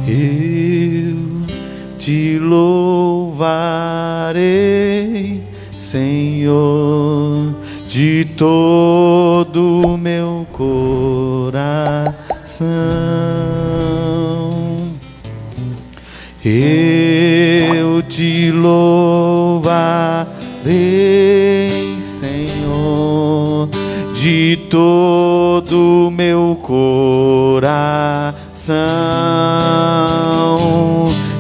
Eu te louvarei, Senhor, de todo o meu coração. Eu te louvarei, Senhor, de todo o meu coração.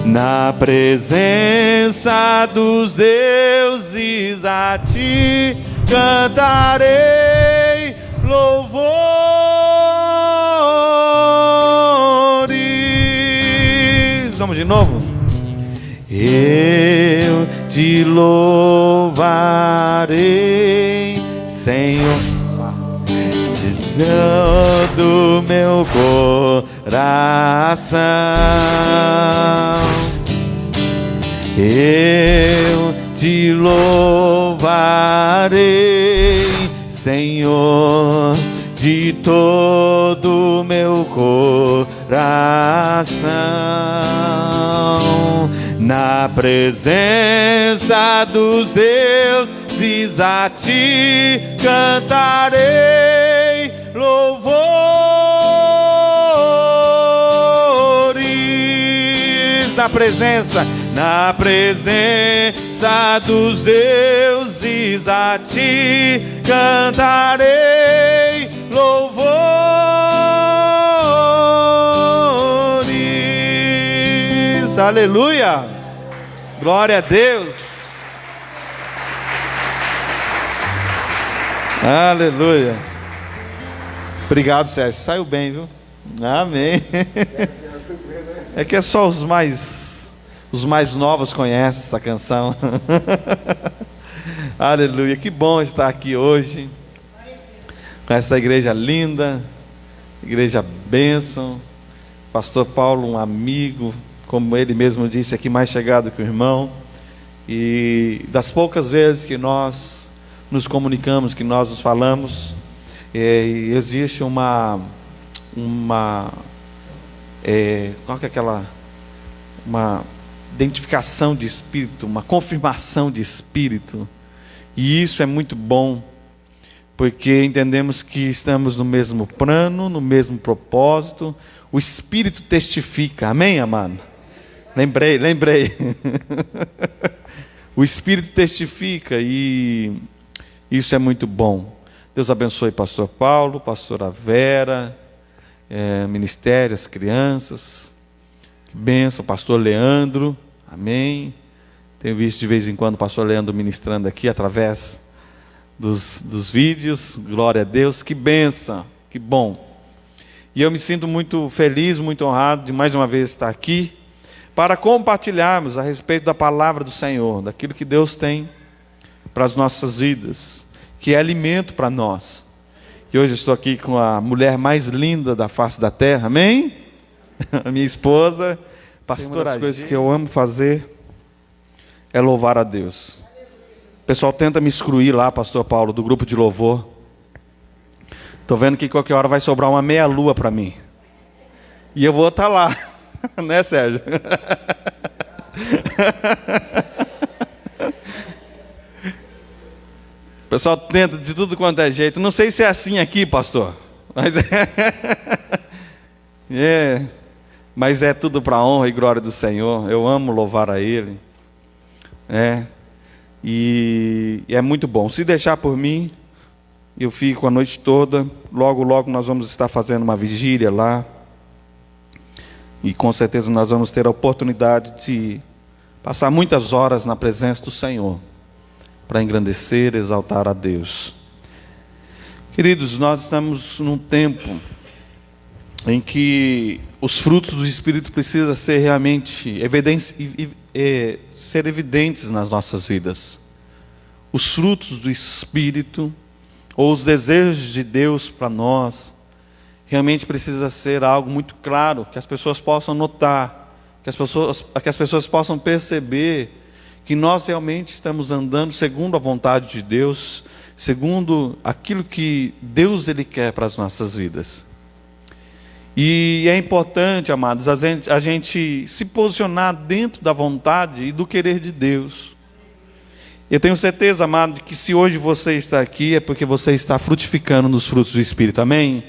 Na presença dos deuses a ti cantarei louvores. Vamos de novo. Eu te louvarei, Senhor, de todo o meu coração. Eu te louvarei, Senhor, de todo o meu coração. Na presença dos deuses a ti cantarei louvores. Na presença dos deuses a ti cantarei louvores. Aleluia! Glória a Deus! Aleluia! Obrigado, Sérgio. Saiu bem, viu? Amém. É que é só os mais novos conhecem essa canção. Aleluia, que bom estar aqui hoje com essa igreja linda, igreja bênção. Pastor Paulo, um amigo, como ele mesmo disse aqui, mais chegado que o irmão. E das poucas vezes que nós nos comunicamos, que nós nos falamos, existe qual que é aquela, uma identificação de espírito, uma confirmação de espírito, e isso é muito bom, porque entendemos que estamos no mesmo plano, no mesmo propósito. O Espírito testifica, amém, amado? Lembrei. O Espírito testifica, e isso é muito bom. Deus abençoe pastor Paulo, pastora Vera, ministério, as crianças, que bênção, pastor Leandro, amém. Tenho visto de vez em quando o pastor Leandro ministrando aqui através dos vídeos, glória a Deus, que bênção, que bom. E eu me sinto muito feliz, muito honrado de mais uma vez estar aqui, para compartilharmos a respeito da palavra do Senhor, daquilo que Deus tem para as nossas vidas, que é alimento para nós. E hoje eu estou aqui com a mulher mais linda da face da terra, amém? A minha esposa, pastora. Uma das coisas que eu amo fazer é louvar a Deus. O pessoal tenta me excluir lá, pastor Paulo, do grupo de louvor. Estou vendo que qualquer hora vai sobrar uma meia lua para mim. E eu vou estar lá, né, Sérgio? O pessoal tenta de tudo quanto é jeito. Não sei se é assim aqui, pastor. Mas é tudo para a honra e glória do Senhor. Eu amo louvar a Ele. E é muito bom. Se deixar por mim, eu fico a noite toda. Logo nós vamos estar fazendo uma vigília lá. E com certeza nós vamos ter a oportunidade de passar muitas horas na presença do Senhor, para engrandecer, exaltar a Deus. Queridos, nós estamos num tempo em que os frutos do Espírito precisam ser realmente evidentes nas nossas vidas. Os frutos do Espírito, ou os desejos de Deus para nós, realmente precisa ser algo muito claro, que as pessoas possam notar, que as pessoas possam perceber que nós realmente estamos andando segundo a vontade de Deus, segundo aquilo que Deus Ele quer para as nossas vidas. E é importante, amados, a gente se posicionar dentro da vontade e do querer de Deus. Eu tenho certeza, amado, que se hoje você está aqui é porque você está frutificando nos frutos do Espírito, amém?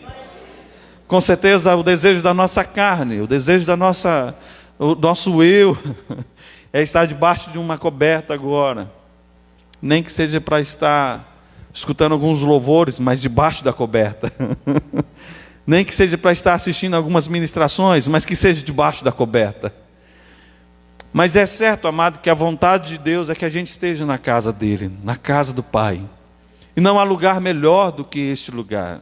Com certeza o desejo da nossa carne, o desejo o nosso eu, é estar debaixo de uma coberta agora. Nem que seja para estar escutando alguns louvores, mas debaixo da coberta. Nem que seja para estar assistindo algumas ministrações, mas que seja debaixo da coberta. Mas é certo, amado, que a vontade de Deus é que a gente esteja na casa dele, na casa do Pai. E não há lugar melhor do que este lugar.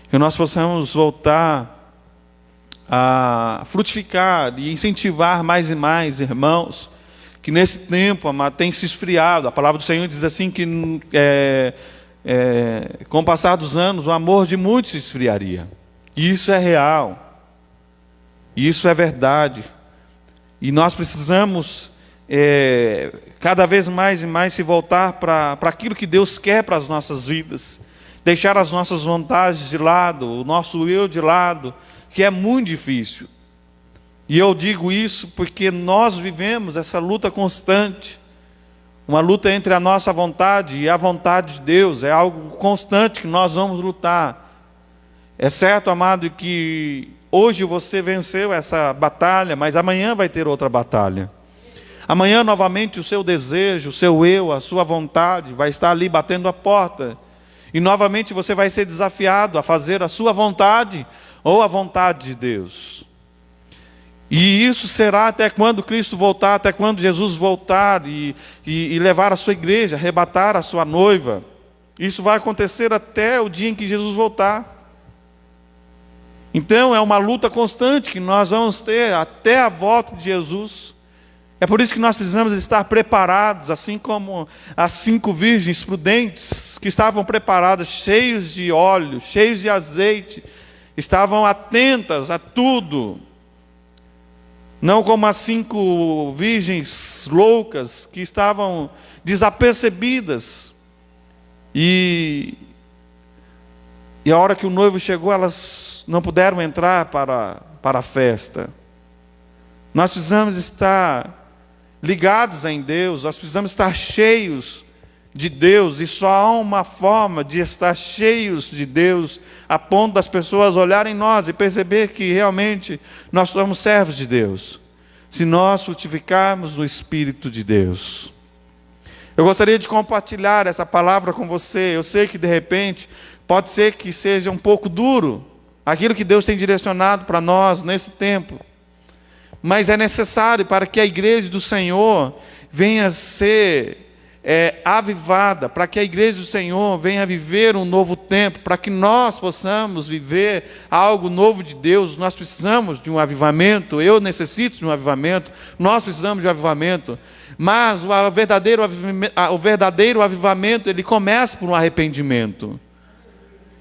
Que nós possamos voltar a frutificar e incentivar mais e mais irmãos, que nesse tempo, amado, tem se esfriado. A palavra do Senhor diz assim que com o passar dos anos, o amor de muitos se esfriaria. E isso é real. E isso é verdade. E nós precisamos cada vez mais e mais se voltar para aquilo que Deus quer para as nossas vidas. Deixar as nossas vontades de lado, o nosso eu de lado, que é muito difícil. E eu digo isso porque nós vivemos essa luta constante. Uma luta entre a nossa vontade e a vontade de Deus. É algo constante que nós vamos lutar. É certo, amado, que hoje você venceu essa batalha, mas amanhã vai ter outra batalha. Amanhã novamente o seu desejo, o seu eu, a sua vontade vai estar ali batendo a porta. E novamente você vai ser desafiado a fazer a sua vontade ou a vontade de Deus. E isso será até quando Cristo voltar, até quando Jesus voltar e levar a sua igreja, arrebatar a sua noiva. Isso vai acontecer até o dia em que Jesus voltar. Então é uma luta constante que nós vamos ter até a volta de Jesus. É por isso que nós precisamos estar preparados, assim como as 5 virgens prudentes que estavam preparadas, cheios de óleo, cheios de azeite, estavam atentas a tudo. Não como as 5 virgens loucas que estavam desapercebidas. E a hora que o noivo chegou, elas não puderam entrar para a festa. Nós precisamos estar ligados em Deus, nós precisamos estar cheios de Deus, e só há uma forma de estar cheios de Deus, a ponto das pessoas olharem nós e perceber que realmente nós somos servos de Deus, se nós frutificarmos no Espírito de Deus. Eu gostaria de compartilhar essa palavra com você. Eu sei que de repente pode ser que seja um pouco duro aquilo que Deus tem direcionado para nós nesse tempo, mas é necessário para que a igreja do Senhor venha a ser avivada, para que a igreja do Senhor venha a viver um novo tempo, para que nós possamos viver algo novo de Deus. Nós precisamos de um avivamento, eu necessito de um avivamento, nós precisamos de um avivamento, mas o verdadeiro avivamento, ele começa por um arrependimento.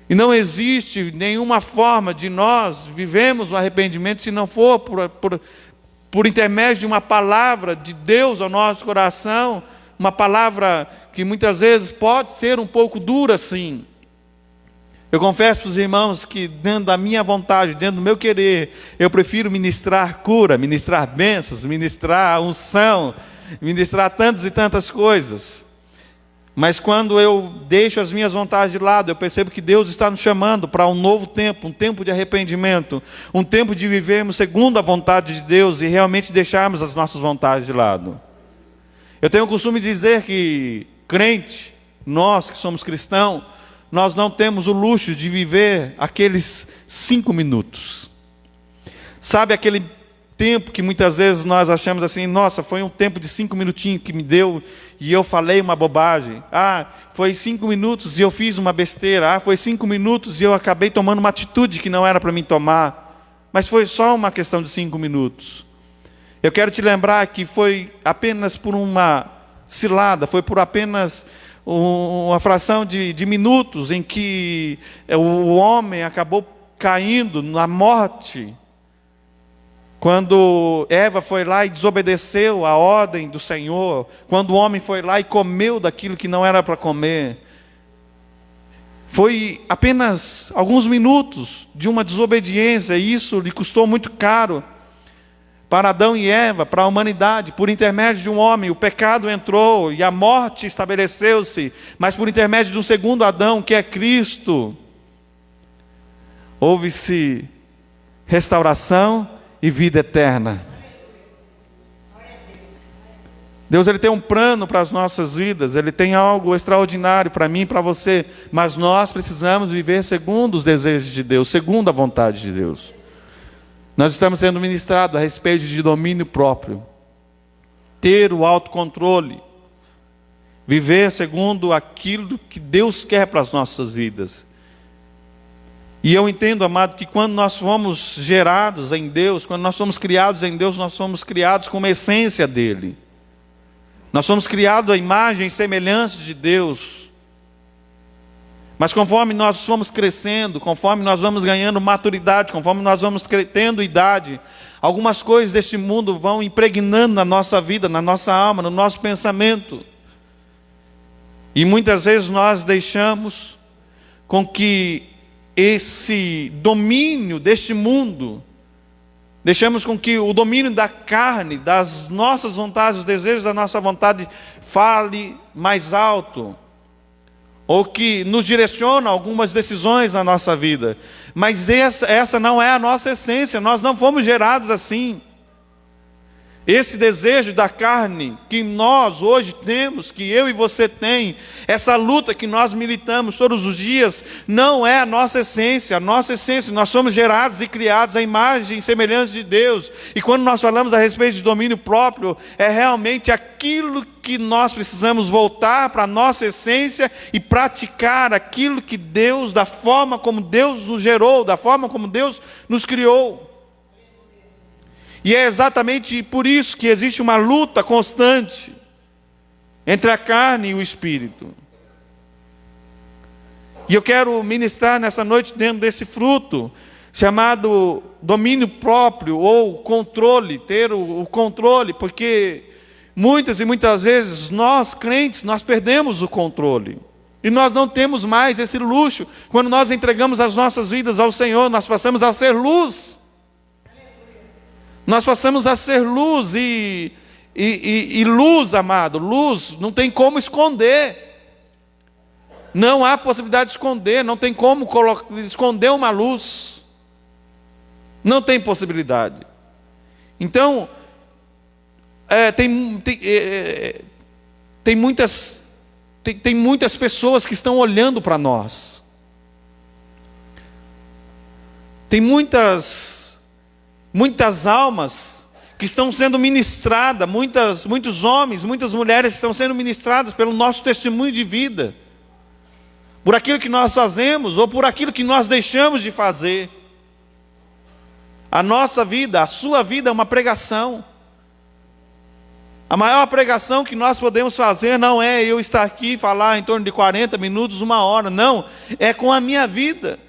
E não existe nenhuma forma de nós vivemos o arrependimento se não for por intermédio de uma palavra de Deus ao nosso coração, uma palavra que muitas vezes pode ser um pouco dura, sim. Eu confesso para os irmãos que dentro da minha vontade, dentro do meu querer, eu prefiro ministrar cura, ministrar bênçãos, ministrar unção, ministrar tantas e tantas coisas. Mas quando eu deixo as minhas vontades de lado, eu percebo que Deus está nos chamando para um novo tempo, um tempo de arrependimento, um tempo de vivermos segundo a vontade de Deus e realmente deixarmos as nossas vontades de lado. Eu tenho o costume de dizer que crente, nós que somos cristãos, nós não temos o luxo de viver aqueles 5 minutos. Sabe aquele tempo que muitas vezes nós achamos assim, nossa, foi um tempo de 5 minutinhos que me deu e eu falei uma bobagem. Foi 5 minutos e eu fiz uma besteira. Foi 5 minutos e eu acabei tomando uma atitude que não era para mim tomar. Mas foi só uma questão de 5 minutos. Eu quero te lembrar que foi apenas por uma cilada, foi por apenas uma fração de minutos em que o homem acabou caindo na morte. Quando Eva foi lá e desobedeceu a ordem do Senhor, quando o homem foi lá e comeu daquilo que não era para comer, Foi apenas alguns minutos de uma desobediência, e isso lhe custou muito caro para Adão e Eva, para a humanidade. Por intermédio de um homem, o pecado entrou e a morte estabeleceu-se, mas por intermédio de um segundo Adão, que é Cristo, houve-se restauração e vida eterna. Deus, Ele tem um plano para as nossas vidas, Ele tem algo extraordinário para mim e para você, mas nós precisamos viver segundo os desejos de Deus, segundo a vontade de Deus. Nós estamos sendo ministrados a respeito de domínio próprio, ter o autocontrole, viver segundo aquilo que Deus quer para as nossas vidas. E eu entendo, amado, que quando nós fomos gerados em Deus, quando nós somos criados em Deus, nós somos criados com a essência dEle. Nós somos criados à imagem e semelhança de Deus. Mas conforme nós vamos crescendo, conforme nós vamos ganhando maturidade, conforme nós vamos tendo idade, algumas coisas deste mundo vão impregnando na nossa vida, na nossa alma, no nosso pensamento. E muitas vezes nós deixamos com que esse domínio deste mundo, deixamos com que o domínio da carne, das nossas vontades, dos desejos da nossa vontade, fale mais alto, ou que nos direciona algumas decisões na nossa vida. Mas essa não é a nossa essência, nós não fomos gerados assim. Esse desejo da carne que nós hoje temos, que eu e você tem, essa luta que nós militamos todos os dias, não é a nossa essência. A nossa essência, nós somos gerados e criados à imagem e semelhança de Deus. E quando nós falamos a respeito de domínio próprio, é realmente aquilo que nós precisamos voltar para a nossa essência e praticar aquilo que Deus, da forma como Deus nos gerou, da forma como Deus nos criou. E é exatamente por isso que existe uma luta constante entre a carne e o espírito. E eu quero ministrar nessa noite dentro desse fruto, chamado domínio próprio ou controle, ter o controle, porque muitas e muitas vezes nós crentes, nós perdemos o controle. E nós não temos mais esse luxo. Quando nós entregamos as nossas vidas ao Senhor, nós passamos a ser luz. Nós passamos a ser luz e luz, amado, luz não tem como esconder. Não há possibilidade de esconder, não tem como esconder uma luz. Não tem possibilidade. Então, tem muitas pessoas que estão olhando para nós. Tem muitas almas que estão sendo ministradas, muitos homens, muitas mulheres estão sendo ministradas pelo nosso testemunho de vida, por aquilo que nós fazemos ou por aquilo que nós deixamos de fazer. A nossa vida, a sua vida é uma pregação. A maior pregação que nós podemos fazer não é eu estar aqui e falar em torno de 40 minutos, 1 hora, não, é com a minha vida.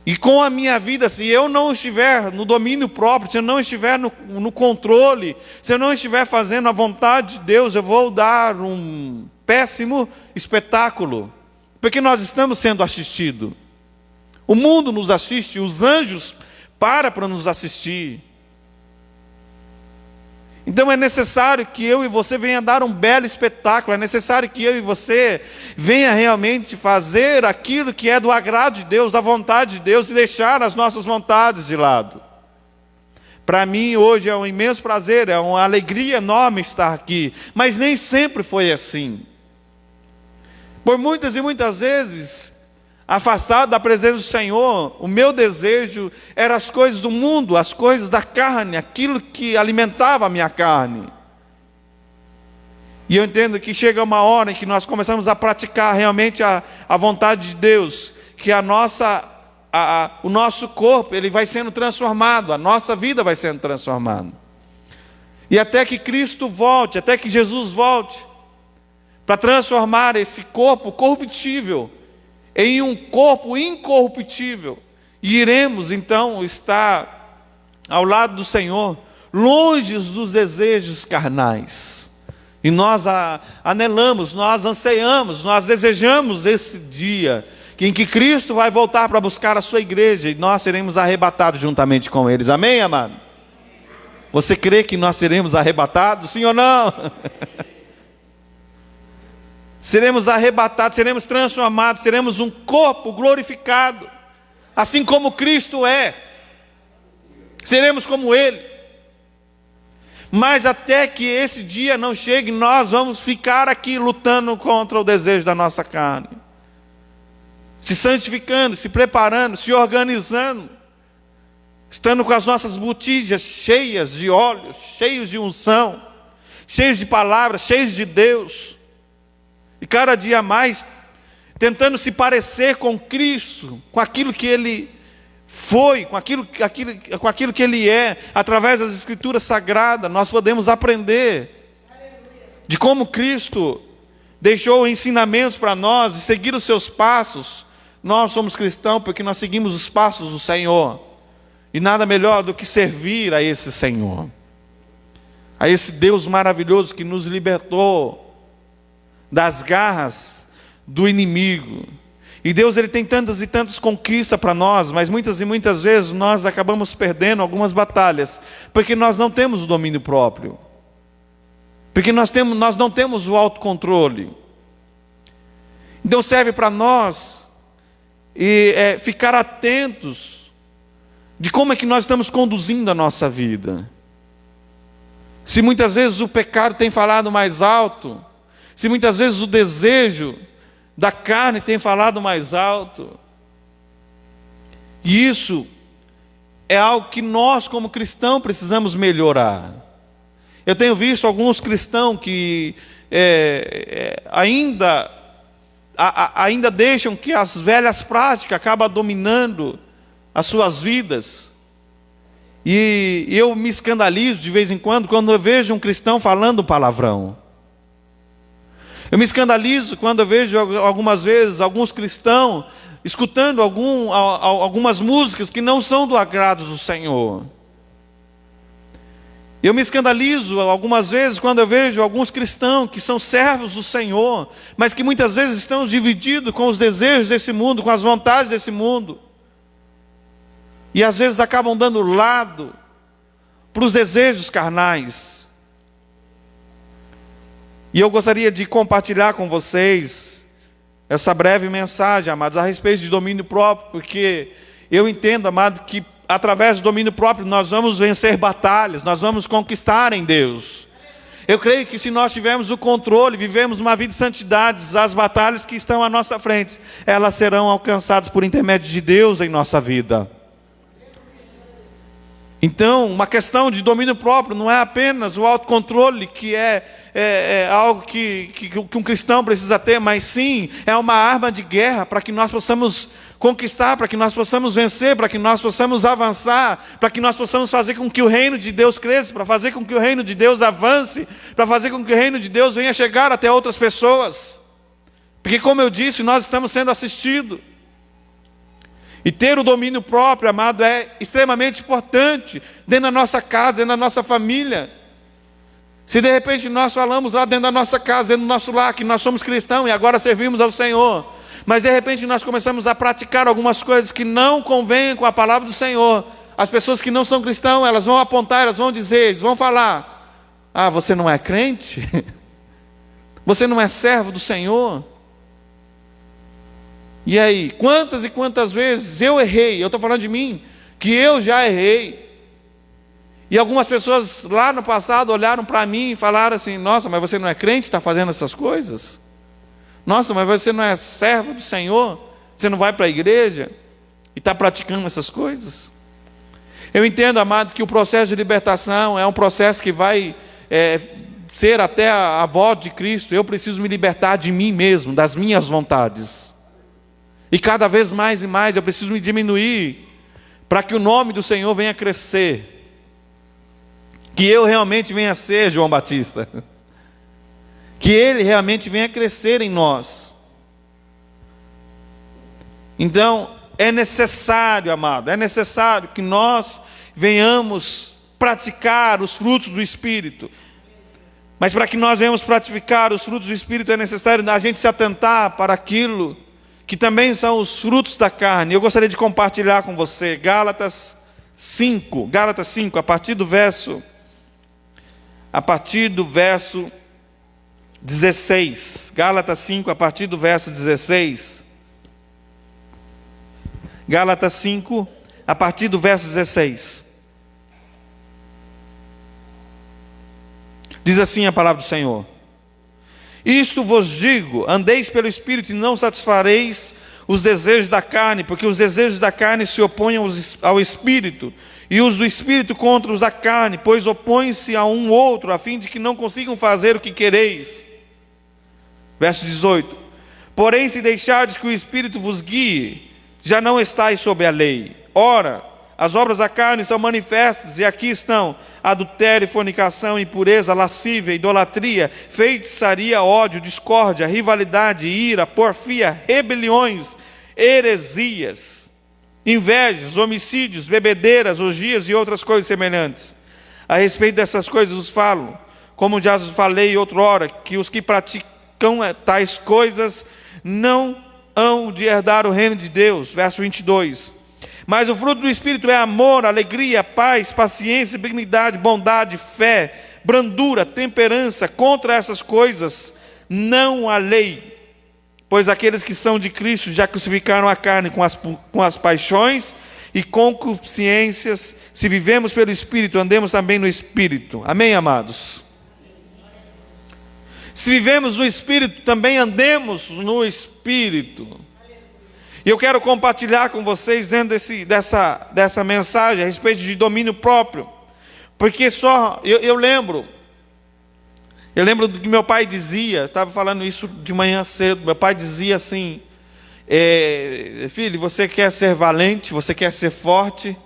E com a minha vida, se eu não estiver no domínio próprio, se eu não estiver no controle, se eu não estiver fazendo a vontade de Deus, eu vou dar um péssimo espetáculo. Porque nós estamos sendo assistidos. O mundo nos assiste, os anjos param para nos assistir. Então é necessário que eu e você venha dar um belo espetáculo, é necessário que eu e você venha realmente fazer aquilo que é do agrado de Deus, da vontade de Deus, e deixar as nossas vontades de lado. Para mim hoje é um imenso prazer, é uma alegria enorme estar aqui, mas nem sempre foi assim. Por muitas e muitas vezes, afastado da presença do Senhor, o meu desejo era as coisas do mundo, as coisas da carne, aquilo que alimentava a minha carne. E eu entendo que chega uma hora em que nós começamos a praticar realmente a vontade de Deus, que o nosso corpo ele vai sendo transformado, a nossa vida vai sendo transformada. E até que Cristo volte, até que Jesus volte, para transformar esse corpo corruptível em um corpo incorruptível, e iremos então estar ao lado do Senhor, longe dos desejos carnais, E nós anelamos, nós anseiamos, nós desejamos esse dia em que Cristo vai voltar para buscar a sua igreja e nós seremos arrebatados juntamente com eles. Amém, amado? Você crê que nós seremos arrebatados? Sim ou não? Seremos arrebatados, seremos transformados, teremos um corpo glorificado, assim como Cristo é. Seremos como Ele. Mas até que esse dia não chegue, nós vamos ficar aqui lutando contra o desejo da nossa carne, se santificando, se preparando, se organizando, estando com as nossas botijas cheias de óleo, cheios de unção, cheios de palavras, cheios de Deus, e cada dia mais tentando se parecer com Cristo, com aquilo que Ele foi, com aquilo que Ele é. Através das Escrituras Sagradas nós podemos aprender de como Cristo deixou ensinamentos para nós e seguir os seus passos. Nós somos cristãos porque nós seguimos os passos do Senhor, e nada melhor do que servir a esse Senhor, a esse Deus maravilhoso que nos libertou das garras do inimigo. E Deus, Ele tem tantas e tantas conquistas para nós, mas muitas e muitas vezes nós acabamos perdendo algumas batalhas, porque nós não temos o domínio próprio, porque nós não temos o autocontrole. Então serve para nós ficar atentos de como é que nós estamos conduzindo a nossa vida. Se muitas vezes o pecado tem falado mais alto, se muitas vezes o desejo da carne tem falado mais alto, e isso é algo que nós como cristãos precisamos melhorar. Eu tenho visto alguns cristãos que ainda deixam que as velhas práticas acabam dominando as suas vidas, e eu me escandalizo de vez em quando eu vejo um cristão falando palavrão. Eu me escandalizo quando eu vejo algumas vezes alguns cristãos escutando algumas músicas que não são do agrado do Senhor. Eu me escandalizo algumas vezes quando eu vejo alguns cristãos que são servos do Senhor, mas que muitas vezes estão divididos com os desejos desse mundo, com as vontades desse mundo, e às vezes acabam dando lado para os desejos carnais. E eu gostaria de compartilhar com vocês essa breve mensagem, amados, a respeito de domínio próprio, porque eu entendo, amado, que através do domínio próprio nós vamos vencer batalhas, nós vamos conquistar em Deus. Eu creio que se nós tivermos o controle, vivemos uma vida de santidade, as batalhas que estão à nossa frente, elas serão alcançadas por intermédio de Deus em nossa vida. Então, uma questão de domínio próprio não é apenas o autocontrole, que é algo que um cristão precisa ter, mas sim, é uma arma de guerra para que nós possamos conquistar, para que nós possamos vencer, para que nós possamos avançar, para que nós possamos fazer com que o reino de Deus cresça, para fazer com que o reino de Deus avance, para fazer com que o reino de Deus venha chegar até outras pessoas. Porque, como eu disse, nós estamos sendo assistidos. E ter o domínio próprio, amado, é extremamente importante dentro da nossa casa, dentro da nossa família. Se de repente nós falamos lá dentro da nossa casa, dentro do nosso lar, que nós somos cristãos e agora servimos ao Senhor, mas de repente nós começamos a praticar algumas coisas que não convêm com a palavra do Senhor, as pessoas que não são cristãos, elas vão apontar, elas vão dizer, eles vão falar: ah, você não é crente? Você não é servo do Senhor? E aí, quantas e quantas vezes eu errei, eu estou falando de mim, que eu já errei. E algumas pessoas lá no passado olharam para mim e falaram assim: nossa, mas você não é crente, está fazendo essas coisas? Nossa, mas você não é servo do Senhor? Você não vai para a igreja e está praticando essas coisas? Eu entendo, amado, que o processo de libertação é um processo que vai ser até a volta de Cristo. Eu preciso me libertar de mim mesmo, das minhas vontades. E cada vez mais e mais eu preciso me diminuir, para que o nome do Senhor venha crescer. Que eu realmente venha ser João Batista. Que Ele realmente venha crescer em nós. Então, é necessário, amado, é necessário que nós venhamos praticar os frutos do Espírito. Mas para que nós venhamos praticar os frutos do Espírito, é necessário a gente se atentar para aquilo que também são os frutos da carne. Eu gostaria de compartilhar com você Gálatas 5, a partir do verso 16. Gálatas 5, a partir do verso 16. Gálatas 5, a partir do verso 16. Diz assim a palavra do Senhor: isto vos digo, andeis pelo Espírito e não satisfareis os desejos da carne, porque os desejos da carne se opõem ao Espírito, e os do Espírito contra os da carne, pois opõem-se a um outro, a fim de que não consigam fazer o que quereis. Verso 18: porém, se deixardes que o Espírito vos guie, já não estáis sob a lei. Ora, as obras da carne são manifestas, e aqui estão: adultério, fornicação, impureza, lascívia, idolatria, feitiçaria, ódio, discórdia, rivalidade, ira, porfia, rebeliões, heresias, invejas, homicídios, bebedeiras, orgias e outras coisas semelhantes. A respeito dessas coisas vos falo, como já vos falei outrora, que os que praticam tais coisas não hão de herdar o reino de Deus. Verso 22. Mas o fruto do Espírito é amor, alegria, paz, paciência, benignidade, bondade, fé, brandura, temperança. Contra essas coisas não há lei. Pois aqueles que são de Cristo já crucificaram a carne com as paixões e concupiscências. Se vivemos pelo Espírito, andemos também no Espírito. Amém, amados? Se vivemos no Espírito, também andemos no Espírito. E eu quero compartilhar com vocês dentro dessa mensagem a respeito de domínio próprio. Porque eu lembro do que meu pai dizia. Estava falando isso de manhã cedo. Meu pai dizia assim: filho, você quer ser valente, você quer ser forte.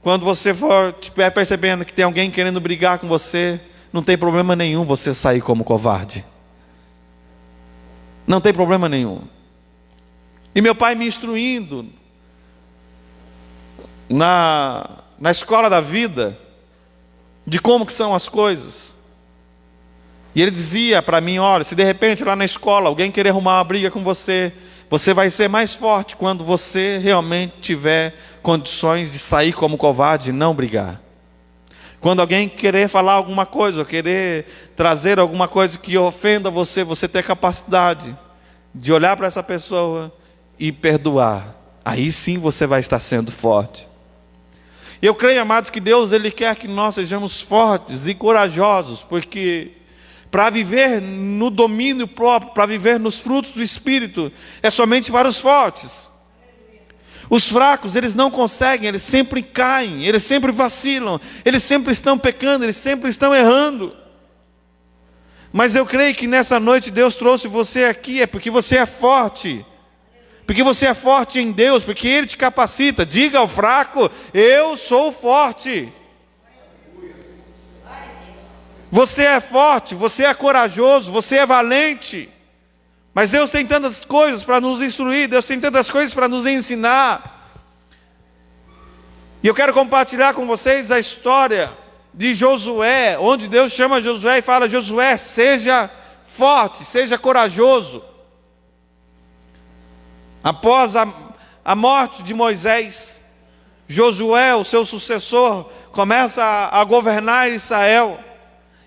Quando você for percebendo que tem alguém querendo brigar com você, não tem problema nenhum você sair como covarde. Não tem problema nenhum. E meu pai me instruindo na escola da vida, de como que são as coisas. E ele dizia para mim: olha, se de repente lá na escola alguém querer arrumar uma briga com você, você vai ser mais forte quando você realmente tiver condições de sair como covarde e não brigar. Quando alguém querer falar alguma coisa, ou querer trazer alguma coisa que ofenda você, você ter capacidade de olhar para essa pessoa e perdoar. Aí sim você vai estar sendo forte. Eu creio, amados, que Deus Ele quer que nós sejamos fortes e corajosos, porque para viver no domínio próprio, para viver nos frutos do Espírito, é somente para os fortes. Os fracos, eles não conseguem, eles sempre caem, eles sempre vacilam, eles sempre estão pecando, eles sempre estão errando. Mas eu creio que nessa noite Deus trouxe você aqui, é porque você é forte. Porque você é forte em Deus, porque Ele te capacita. Diga ao fraco: eu sou forte. Você é forte, você é corajoso, você é valente. Mas Deus tem tantas coisas para nos instruir, Deus tem tantas coisas para nos ensinar. E eu quero compartilhar com vocês a história de Josué, onde Deus chama Josué e fala: Josué, seja forte, seja corajoso. Após a morte de Moisés, Josué, o seu sucessor, começa a governar Israel.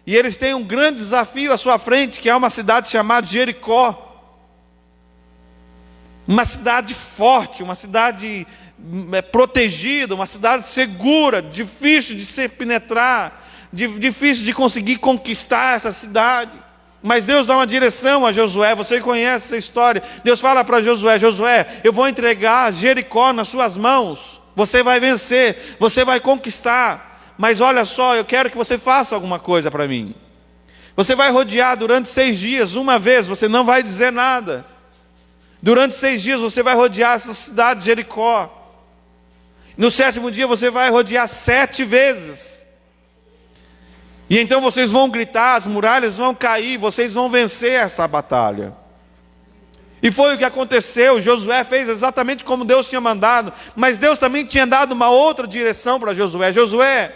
E eles têm um grande desafio à sua frente, que é uma cidade chamada Jericó. Uma cidade forte, uma cidade protegida, uma cidade segura, difícil de se penetrar, difícil de conseguir conquistar essa cidade. Mas Deus dá uma direção a Josué. Você conhece essa história. Deus fala para Josué: Josué, eu vou entregar Jericó nas suas mãos. Você vai vencer, você vai conquistar. Mas olha só, eu quero que você faça alguma coisa para mim. Você vai rodear durante 6 dias, uma vez, você não vai dizer nada. Durante 6 dias você vai rodear essa cidade de Jericó. No 7º dia você vai rodear 7 vezes. E então vocês vão gritar, as muralhas vão cair, vocês vão vencer essa batalha. E foi o que aconteceu. Josué fez exatamente como Deus tinha mandado, mas Deus também tinha dado uma outra direção para Josué. Josué,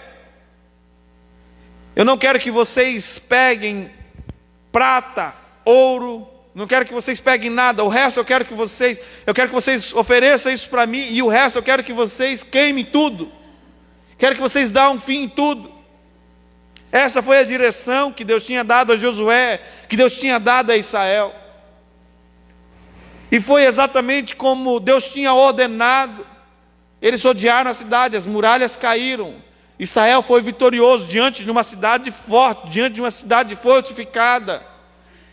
Eu não quero que vocês peguem prata, ouro, não quero que vocês peguem nada. O resto eu quero que vocês ofereçam isso para mim, e o resto eu quero que vocês queimem tudo. Quero que vocês dêem um fim em tudo. Essa foi a direção que Deus tinha dado a Josué, que Deus tinha dado a Israel. E foi exatamente como Deus tinha ordenado. Eles rodearam a cidade, as muralhas caíram. Israel foi vitorioso diante de uma cidade forte, diante de uma cidade fortificada.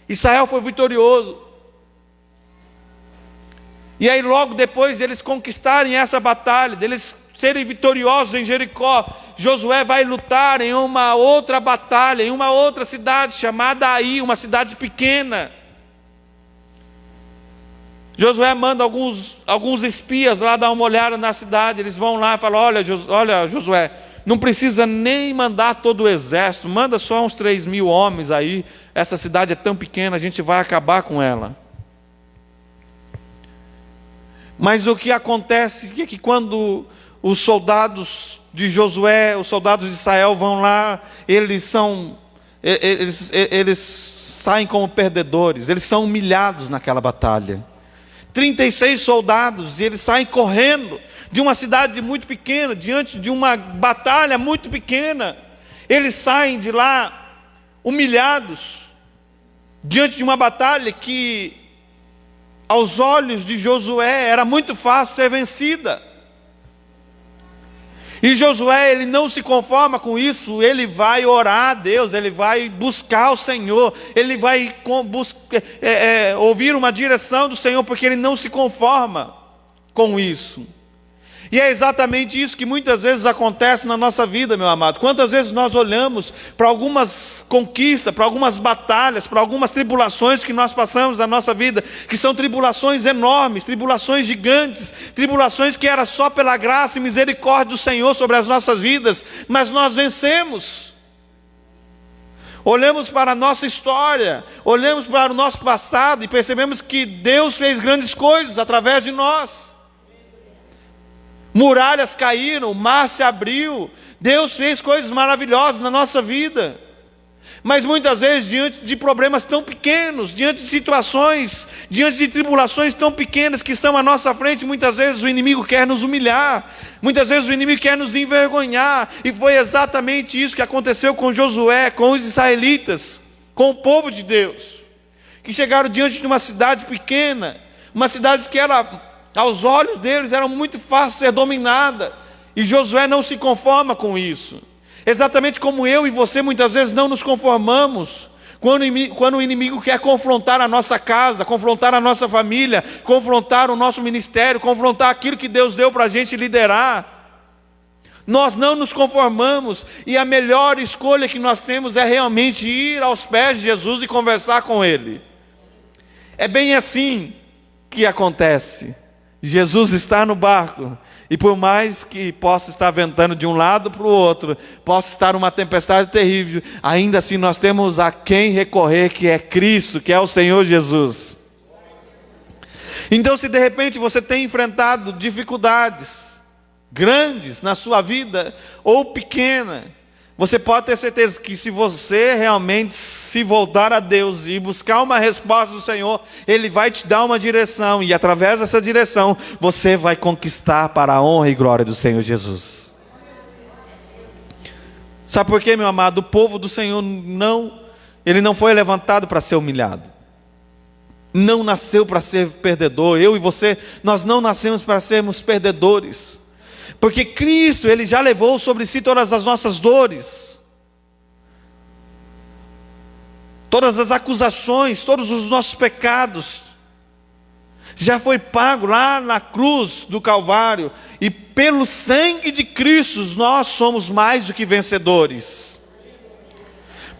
Israel foi vitorioso. E aí logo depois deles conquistarem essa batalha, deles serem vitoriosos em Jericó, Josué vai lutar em uma outra batalha, em uma outra cidade chamada Ai, uma cidade pequena. Josué manda alguns espias lá dar uma olhada na cidade. Eles vão lá e falam: olha Josué, não precisa nem mandar todo o exército, manda só uns 3.000 homens aí, essa cidade é tão pequena, a gente vai acabar com ela. Mas o que acontece é que quando os soldados de Josué, os soldados de Israel vão lá, eles saem como perdedores, eles são humilhados naquela batalha. 36 soldados, e eles saem correndo de uma cidade muito pequena, diante de uma batalha muito pequena. Eles saem de lá humilhados, diante de uma batalha que, aos olhos de Josué, era muito fácil ser vencida. E Josué, ele não se conforma com isso, ele vai orar a Deus, ele vai buscar o Senhor, ele vai ouvir uma direção do Senhor, porque ele não se conforma com isso. E é exatamente isso que muitas vezes acontece na nossa vida, meu amado. Quantas vezes nós olhamos para algumas conquistas, para algumas batalhas, para algumas tribulações que nós passamos na nossa vida, que são tribulações enormes, tribulações gigantes, tribulações que era só pela graça e misericórdia do Senhor sobre as nossas vidas, mas nós vencemos. Olhamos para a nossa história, olhamos para o nosso passado e percebemos que Deus fez grandes coisas através de nós. Muralhas caíram, o mar se abriu, Deus fez coisas maravilhosas na nossa vida. Mas muitas vezes, diante de problemas tão pequenos, diante de situações, diante de tribulações tão pequenas que estão à nossa frente, muitas vezes o inimigo quer nos humilhar, muitas vezes o inimigo quer nos envergonhar. E foi exatamente isso que aconteceu com Josué, com os israelitas, com o povo de Deus, que chegaram diante de uma cidade pequena, uma cidade que aos olhos deles era muito fácil ser dominada, e Josué não se conforma com isso. Exatamente como eu e você muitas vezes não nos conformamos quando o inimigo quer confrontar a nossa casa, confrontar a nossa família, confrontar o nosso ministério, confrontar aquilo que Deus deu para a gente liderar. Nós não nos conformamos, e a melhor escolha que nós temos é realmente ir aos pés de Jesus e conversar com Ele. É bem assim que acontece. Jesus está no barco, e por mais que possa estar ventando de um lado para o outro, possa estar uma tempestade terrível, ainda assim nós temos a quem recorrer, que é Cristo, que é o Senhor Jesus. Então, se de repente você tem enfrentado dificuldades grandes na sua vida, ou pequena, você pode ter certeza que se você realmente se voltar a Deus e buscar uma resposta do Senhor, Ele vai te dar uma direção, e através dessa direção, você vai conquistar para a honra e glória do Senhor Jesus. Sabe por quê, meu amado? O povo do Senhor ele não foi levantado para ser humilhado. Não nasceu para ser perdedor. Eu e você, nós não nascemos para sermos perdedores. Porque Cristo, Ele já levou sobre si todas as nossas dores, todas as acusações, todos os nossos pecados, já foi pago lá na cruz do Calvário, e pelo sangue de Cristo nós somos mais do que vencedores.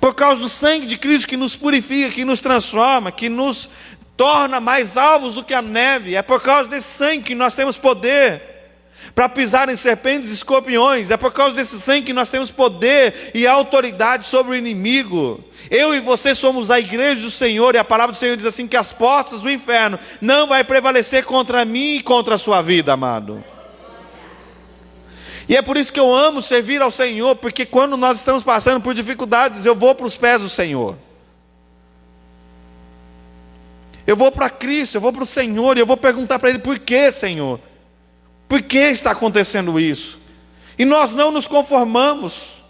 Por causa do sangue de Cristo que nos purifica, que nos transforma, que nos torna mais alvos do que a neve, é por causa desse sangue que nós temos poder para pisar em serpentes e escorpiões. É por causa desse sangue que nós temos poder e autoridade sobre o inimigo. Eu e você somos a igreja do Senhor, e a palavra do Senhor diz assim, que as portas do inferno não vai prevalecer contra mim e contra a sua vida, amado. E é por isso que eu amo servir ao Senhor, porque quando nós estamos passando por dificuldades, eu vou para os pés do Senhor. Eu vou para Cristo, eu vou para o Senhor, e eu vou perguntar para Ele: por que, Senhor? Por que está acontecendo isso? E nós não nos conformamos.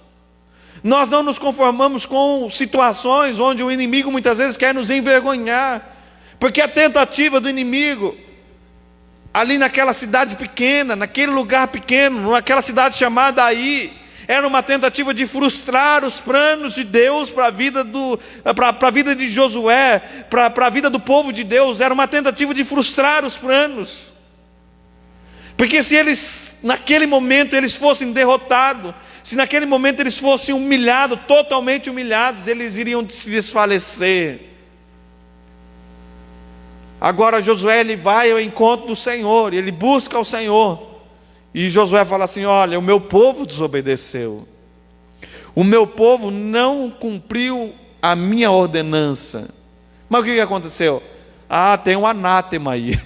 Nós não nos conformamos com situações onde o inimigo muitas vezes quer nos envergonhar. Porque a tentativa do inimigo, ali naquela cidade pequena, naquele lugar pequeno, naquela cidade chamada Ai, era uma tentativa de frustrar os planos de Deus para a vida para a vida de Josué, para a vida do povo de Deus. Era uma tentativa de frustrar os planos. Porque se eles, naquele momento, eles fossem derrotados, se naquele momento eles fossem humilhados, totalmente humilhados, eles iriam se desfalecer. Agora Josué, ele vai ao encontro do Senhor, ele busca o Senhor. E Josué fala assim: olha, o meu povo desobedeceu. O meu povo não cumpriu a minha ordenança. Mas o que aconteceu? Ah, tem um anátema aí.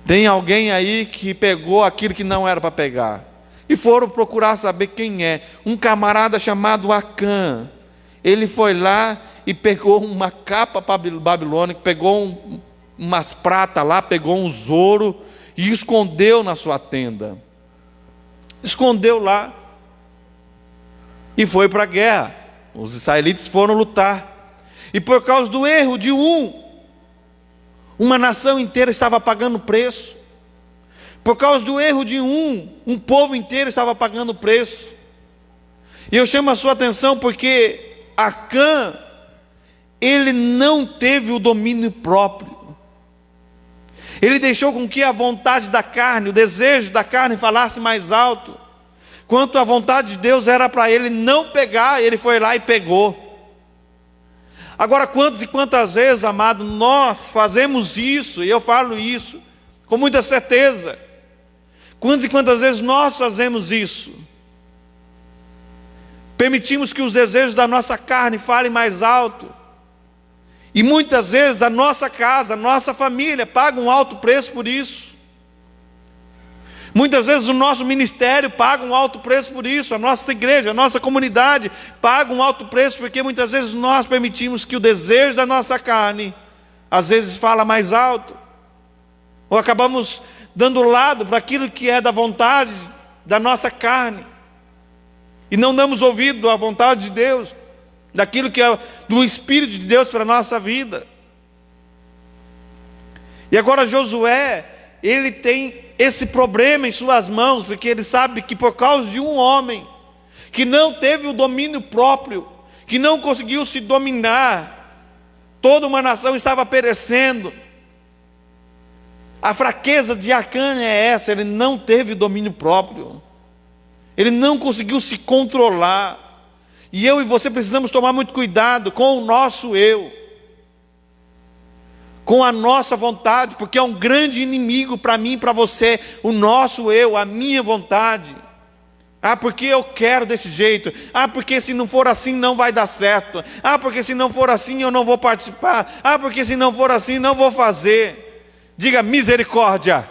Tem alguém aí que pegou aquilo que não era para pegar. E foram procurar saber quem é. Um camarada chamado Acã. Ele foi lá e pegou uma capa babilônica, pegou umas pratas lá, pegou uns ouro e escondeu na sua tenda. Escondeu lá e foi para a guerra. Os israelitas foram lutar. E por causa do erro de uma nação inteira estava pagando preço. Por causa do erro de um povo inteiro estava pagando preço. E eu chamo a sua atenção porque Acã, ele não teve o domínio próprio. Ele deixou com que a vontade da carne, o desejo da carne falasse mais alto. Quanto a vontade de Deus era para ele não pegar, ele foi lá e pegou. Agora, quantas e quantas vezes, amado, nós fazemos isso, e eu falo isso com muita certeza. Quantas e quantas vezes nós fazemos isso? Permitimos que os desejos da nossa carne falem mais alto. E muitas vezes a nossa casa, a nossa família paga um alto preço por isso. Muitas vezes o nosso ministério paga um alto preço por isso. A nossa igreja, a nossa comunidade paga um alto preço, porque muitas vezes nós permitimos que o desejo da nossa carne, às vezes fala mais alto. Ou acabamos dando lado para aquilo que é da vontade da nossa carne. E não damos ouvido à vontade de Deus, daquilo que é do Espírito de Deus para a nossa vida. E agora Josué, ele tem esse problema em suas mãos, porque ele sabe que por causa de um homem, que não teve o domínio próprio, que não conseguiu se dominar, toda uma nação estava perecendo. A fraqueza de Acã é essa: ele não teve domínio próprio, ele não conseguiu se controlar. E eu e você precisamos tomar muito cuidado com o nosso eu, com a nossa vontade, porque é um grande inimigo para mim e para você, o nosso eu, a minha vontade. Ah, porque eu quero desse jeito. Ah, porque se não for assim não vai dar certo. Ah, porque se não for assim eu não vou participar. Ah, porque se não for assim não vou fazer. Diga misericórdia.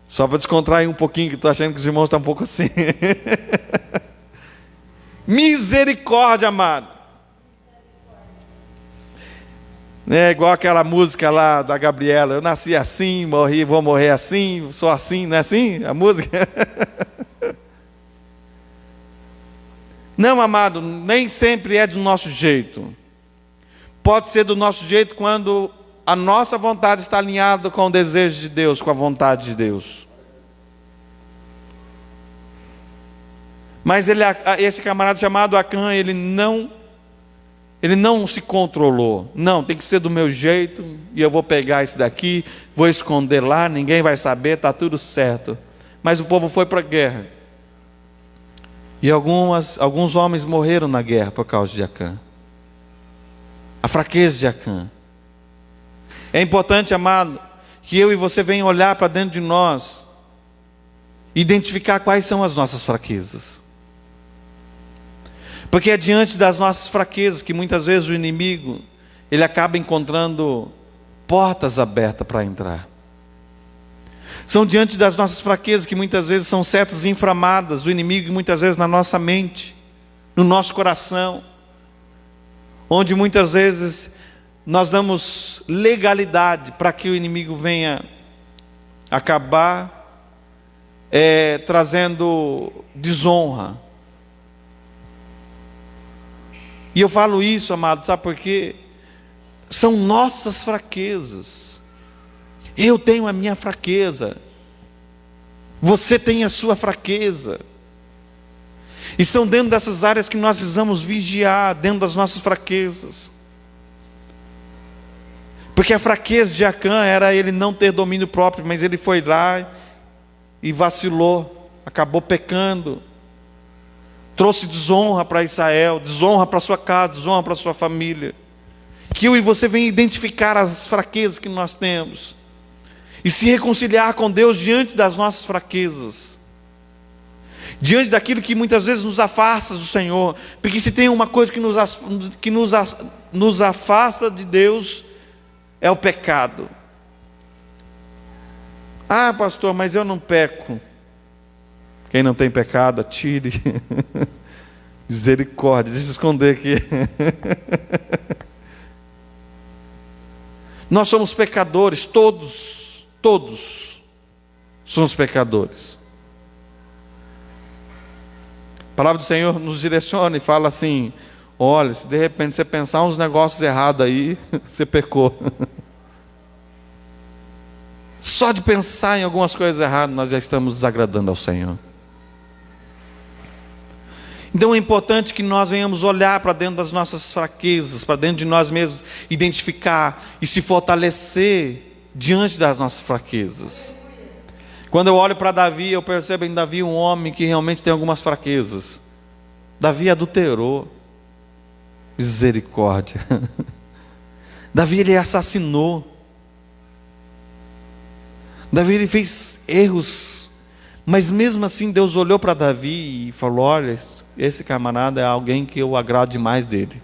Só para descontrair um pouquinho, que estou achando que os irmãos estão um pouco assim. Misericórdia, amado. É igual aquela música lá da Gabriela: eu nasci assim, morri, vou morrer assim, sou assim, não é assim a música? Não, amado, nem sempre é do nosso jeito. Pode ser do nosso jeito quando a nossa vontade está alinhada com o desejo de Deus, com a vontade de Deus. Mas esse camarada chamado Acã, ele não se controlou. Não, tem que ser do meu jeito, e eu vou pegar isso daqui, vou esconder lá, ninguém vai saber, está tudo certo. Mas o povo foi para a guerra. E alguns homens morreram na guerra por causa de Acã. A fraqueza de Acã. É importante, amado, que eu e você venham olhar para dentro de nós, identificar quais são as nossas fraquezas. Porque é diante das nossas fraquezas que muitas vezes o inimigo, ele acaba encontrando portas abertas para entrar. São diante das nossas fraquezas, que muitas vezes são setas inflamadas do inimigo, muitas vezes na nossa mente, no nosso coração, onde muitas vezes nós damos legalidade para que o inimigo venha acabar trazendo desonra. E eu falo isso, amado, sabe por quê? São nossas fraquezas. Eu tenho a minha fraqueza, você tem a sua fraqueza, e são dentro dessas áreas que nós precisamos vigiar, dentro das nossas fraquezas. Porque a fraqueza de Acã era ele não ter domínio próprio, mas ele foi lá e vacilou, acabou pecando, trouxe desonra para Israel, desonra para sua casa, desonra para sua família. Que eu e você venham identificar as fraquezas que nós temos e se reconciliar com Deus diante das nossas fraquezas, diante daquilo que muitas vezes nos afasta do Senhor. Porque se tem uma coisa que nos afasta de Deus, é o pecado. Ah, pastor, mas eu não peco. Quem não tem pecado, atire. Misericórdia, deixa eu esconder aqui. Nós somos pecadores, todos somos pecadores. A palavra do Senhor nos direciona e fala assim: olha, se de repente você pensar uns negócios errados aí, você pecou. Só de pensar em algumas coisas erradas, nós já estamos desagradando ao Senhor. Então é importante que nós venhamos olhar para dentro das nossas fraquezas, para dentro de nós mesmos, identificar e se fortalecer diante das nossas fraquezas. Quando eu olho para Davi, eu percebo em Davi um homem que realmente tem algumas fraquezas. Davi adulterou. Misericórdia. Davi, ele assassinou. Davi, ele fez erros. Mas mesmo assim Deus olhou para Davi e falou: olha, esse camarada é alguém que eu agrado demais dele.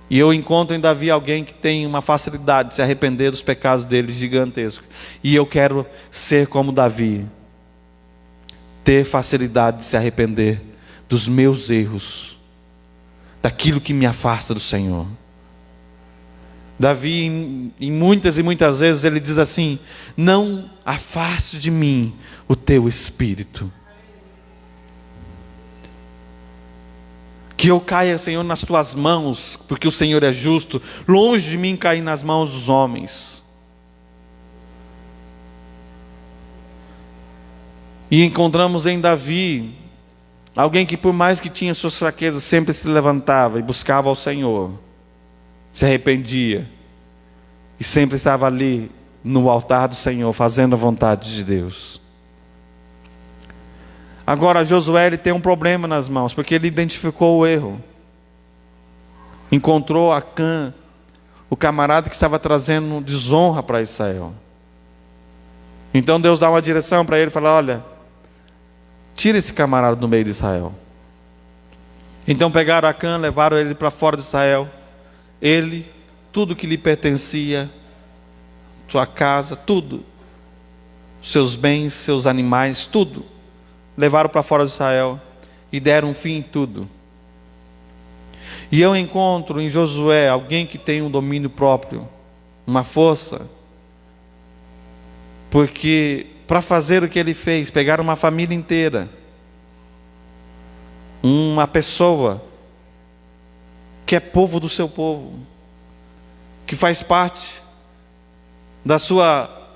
E eu encontro em Davi alguém que tem uma facilidade de se arrepender dos pecados dele gigantesco. E eu quero ser como Davi, ter facilidade de se arrepender dos meus erros, daquilo que me afasta do Senhor. Davi, em muitas e muitas vezes, ele diz assim: não afaste de mim o teu espírito. Que eu caia, Senhor, nas tuas mãos, porque o Senhor é justo. Longe de mim cair nas mãos dos homens. E encontramos em Davi alguém que, por mais que tinha suas fraquezas, sempre se levantava e buscava ao Senhor, se arrependia e sempre estava ali no altar do Senhor, fazendo a vontade de Deus. Agora Josué, ele tem um problema nas mãos, porque ele identificou o erro. Encontrou Acã, o camarada que estava trazendo desonra para Israel. Então Deus dá uma direção para ele, fala: olha, tira esse camarada do meio de Israel. Então pegaram Acã, levaram ele para fora de Israel. Ele, tudo que lhe pertencia, sua casa, tudo, seus bens, seus animais, tudo, levaram para fora de Israel e deram fim em tudo. E eu encontro em Josué alguém que tem um domínio próprio, uma força, porque para fazer o que ele fez, pegaram uma família inteira, uma pessoa que é povo do seu povo, que faz parte da sua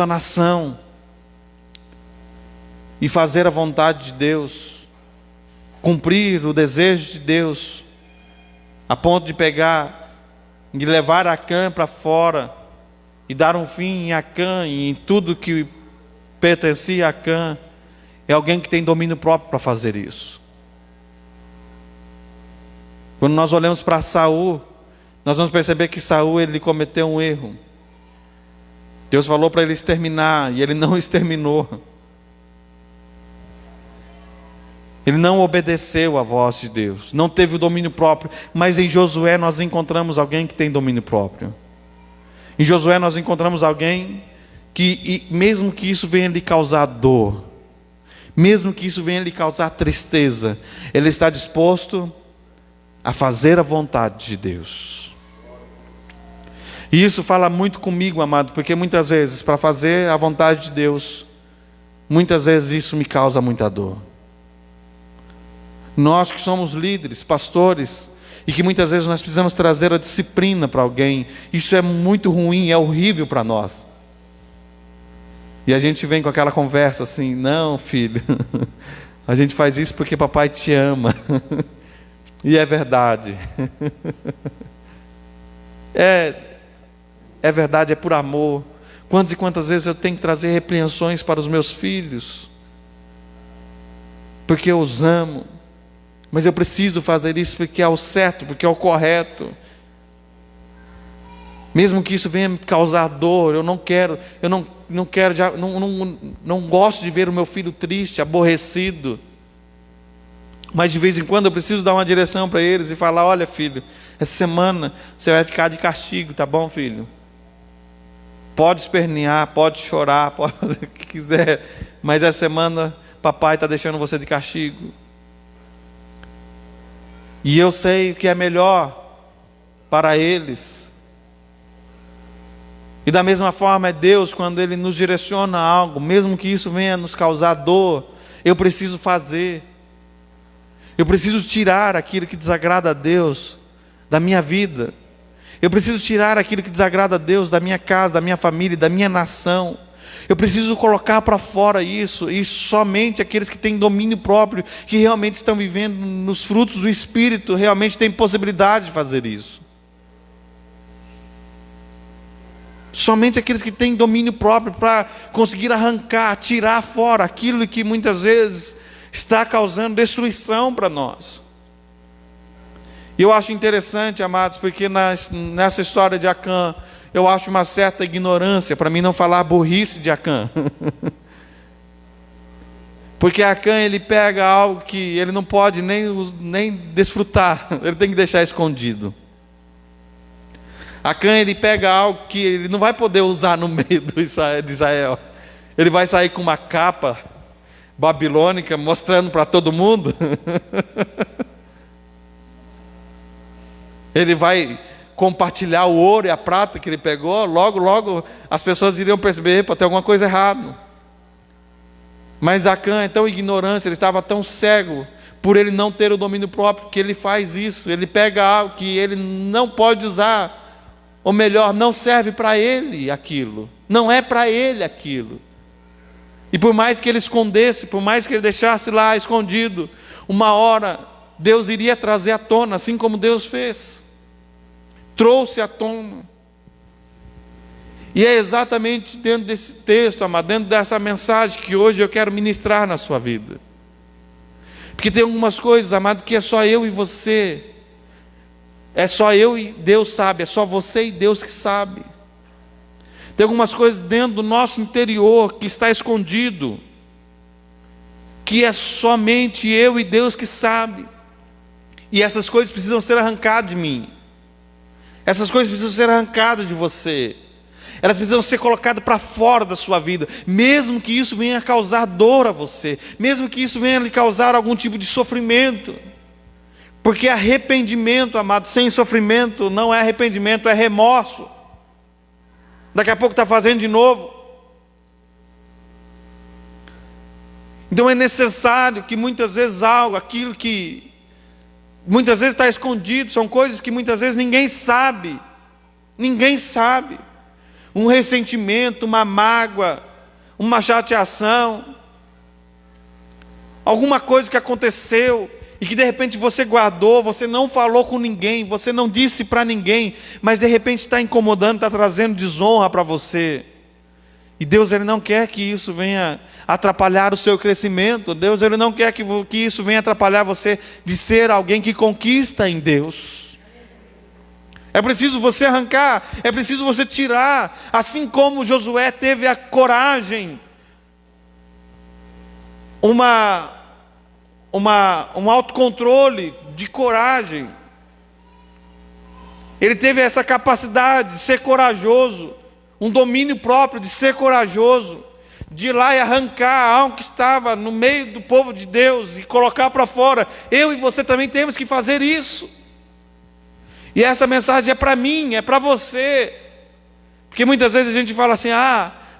nação, e fazer a vontade de Deus, cumprir o desejo de Deus, a ponto de pegar e levar Acã para fora e dar um fim em Acã e em tudo que pertencia a Acã. É alguém que tem domínio próprio para fazer isso. Quando nós olhamos para Saul, nós vamos perceber que Saul, ele cometeu um erro. Deus falou para ele exterminar e ele não exterminou. Ele não obedeceu à voz de Deus, não teve o domínio próprio. Mas em Josué nós encontramos alguém que tem domínio próprio. Em Josué nós encontramos alguém mesmo que isso venha lhe causar dor, mesmo que isso venha lhe causar tristeza, ele está disposto a fazer a vontade de Deus. E isso fala muito comigo, amado, porque muitas vezes, para fazer a vontade de Deus, muitas vezes isso me causa muita dor. Nós que somos líderes, pastores, e que muitas vezes nós precisamos trazer a disciplina para alguém, isso é muito ruim, é horrível para nós. E a gente vem com aquela conversa assim: não, filho, a gente faz isso porque papai te ama. E é verdade. É verdade, é por amor. Quantas e quantas vezes eu tenho que trazer repreensões para os meus filhos, porque eu os amo. Mas eu preciso fazer isso porque é o certo, porque é o correto. Mesmo que isso venha me causar dor, eu não quero, não gosto de ver o meu filho triste, aborrecido. Mas de vez em quando eu preciso dar uma direção para eles e falar: olha, filho, essa semana você vai ficar de castigo, tá bom, filho? Pode espernear, pode chorar, pode fazer o que quiser, mas essa semana papai está deixando você de castigo. E eu sei o que é melhor para eles. E da mesma forma é Deus, quando Ele nos direciona a algo, mesmo que isso venha nos causar dor, eu preciso fazer. Eu preciso tirar aquilo que desagrada a Deus da minha vida. Eu preciso tirar aquilo que desagrada a Deus da minha casa, da minha família, da minha nação. Eu preciso colocar para fora isso, e somente aqueles que têm domínio próprio, que realmente estão vivendo nos frutos do Espírito, realmente têm possibilidade de fazer isso. Somente aqueles que têm domínio próprio para conseguir arrancar, tirar fora aquilo que muitas vezes está causando destruição para nós. E eu acho interessante, amados, porque nessa história de Acã, eu acho uma certa ignorância, para mim não falar burrice de Acã. Porque Acã, ele pega algo que ele não pode nem desfrutar, ele tem que deixar escondido. Acã, ele pega algo que ele não vai poder usar no meio de Israel. Ele vai sair com uma capa babilônica, mostrando para todo mundo. Ele vai compartilhar o ouro e a prata que ele pegou. Logo as pessoas iriam perceber: para ter alguma coisa errada. Mas Acã é tão ignorante, ele estava tão cego, por ele não ter o domínio próprio, que ele faz isso. Ele pega algo que ele não pode usar, ou melhor, não serve para ele aquilo, não é para ele aquilo. E por mais que ele escondesse, por mais que ele deixasse lá escondido, uma hora Deus iria trazer à tona, assim como Deus fez. Trouxe à tona. E é exatamente dentro desse texto, amado, dentro dessa mensagem que hoje eu quero ministrar na sua vida. Porque tem algumas coisas, amado, que é só eu e você. É só eu e Deus sabe, é só você e Deus que sabe. Tem algumas coisas dentro do nosso interior que está escondido, que é somente eu e Deus que sabe. E essas coisas precisam ser arrancadas de mim. Essas coisas precisam ser arrancadas de você. Elas precisam ser colocadas para fora da sua vida, mesmo que isso venha causar dor a você, mesmo que isso venha lhe causar algum tipo de sofrimento. Porque arrependimento, amado, sem sofrimento não é arrependimento, é remorso. Daqui a pouco está fazendo de novo. Então é necessário que muitas vezes aquilo que muitas vezes está escondido, são coisas que muitas vezes ninguém sabe. Ninguém sabe. Um ressentimento, uma mágoa, uma chateação, alguma coisa que aconteceu e que de repente você guardou, você não falou com ninguém, você não disse para ninguém, mas de repente está incomodando, está trazendo desonra para você. E Deus, Ele não quer que isso venha atrapalhar o seu crescimento. Deus, Ele não quer que isso venha atrapalhar você de ser alguém que conquista em Deus. É preciso você arrancar, é preciso você tirar, assim como Josué teve a coragem, um autocontrole de coragem. Ele teve essa capacidade de ser corajoso. um domínio próprio, de ser corajoso, de ir lá e arrancar algo que estava no meio do povo de Deus e colocar para fora. Eu e você também temos que fazer isso. E essa mensagem é para mim, é para você. Porque muitas vezes a gente fala assim: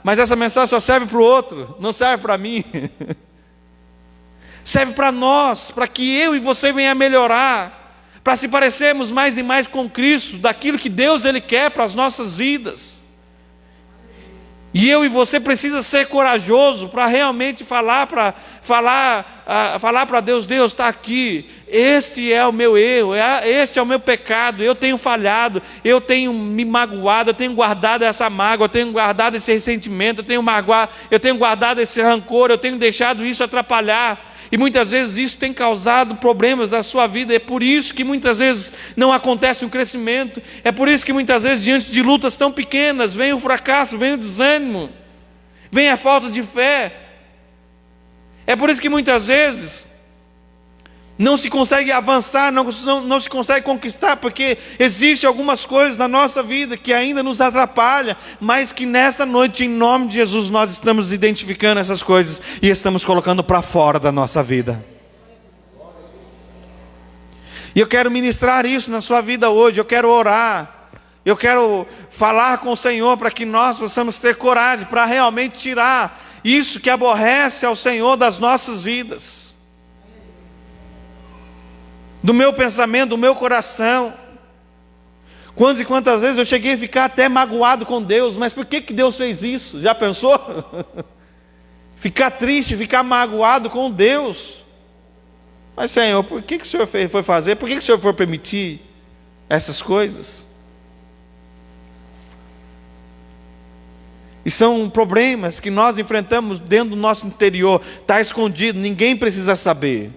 mas essa mensagem só serve para o outro, não serve para mim. Serve para nós, para que eu e você venha melhorar, para se parecermos mais e mais com Cristo, daquilo que Deus Ele quer para as nossas vidas. E eu e você precisa ser corajoso para realmente falar para Deus: Deus está aqui, este é o meu erro, este é o meu pecado, eu tenho falhado, eu tenho me magoado, eu tenho guardado essa mágoa, eu tenho guardado esse ressentimento, eu tenho guardado esse rancor, eu tenho deixado isso atrapalhar. E muitas vezes isso tem causado problemas na sua vida. É por isso que muitas vezes não acontece um crescimento. É por isso que muitas vezes, diante de lutas tão pequenas, vem o fracasso, vem o desânimo, vem a falta de fé. É por isso que muitas vezes não se consegue avançar, não se consegue conquistar, porque existem algumas coisas na nossa vida que ainda nos atrapalham, mas que nessa noite, em nome de Jesus, nós estamos identificando essas coisas e estamos colocando para fora da nossa vida. E eu quero ministrar isso na sua vida hoje, eu quero orar, eu quero falar com o Senhor para que nós possamos ter coragem para realmente tirar isso que aborrece ao Senhor das nossas vidas, do meu pensamento, do meu coração. Quantas e quantas vezes eu cheguei a ficar até magoado com Deus, mas por que Deus fez isso? Já pensou? Ficar triste, ficar magoado com Deus. Mas Senhor, por que o Senhor foi fazer? Por que o Senhor foi permitir essas coisas? E são problemas que nós enfrentamos dentro do nosso interior, está escondido, ninguém precisa saber.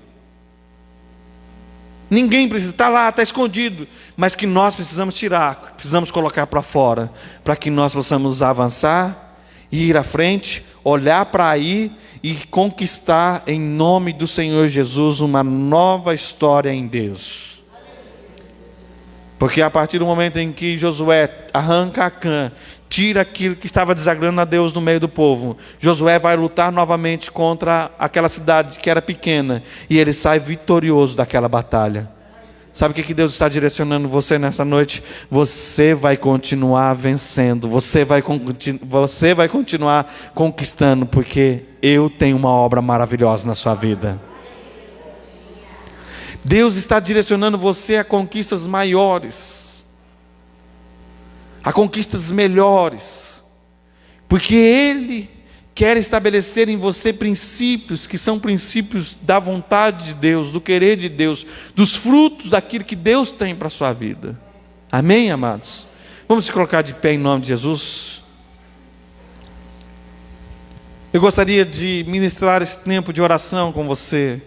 Ninguém precisa, está lá, está escondido, mas que nós precisamos tirar, precisamos colocar para fora, para que nós possamos avançar, ir à frente, olhar para aí e conquistar em nome do Senhor Jesus uma nova história em Deus. Porque a partir do momento em que Josué arranca Acã, tira aquilo que estava desagradando a Deus no meio do povo, Josué vai lutar novamente contra aquela cidade que era pequena, e ele sai vitorioso daquela batalha. Sabe o que Deus está direcionando você nessa noite? Você vai continuar vencendo, você vai continuar conquistando, porque eu tenho uma obra maravilhosa na sua vida. Deus está direcionando você a conquistas maiores, a conquistas melhores, porque Ele quer estabelecer em você princípios que são princípios da vontade de Deus, do querer de Deus, dos frutos daquilo que Deus tem para a sua vida. Amém, amados? Vamos se colocar de pé em nome de Jesus. Eu gostaria de ministrar esse tempo de oração com você.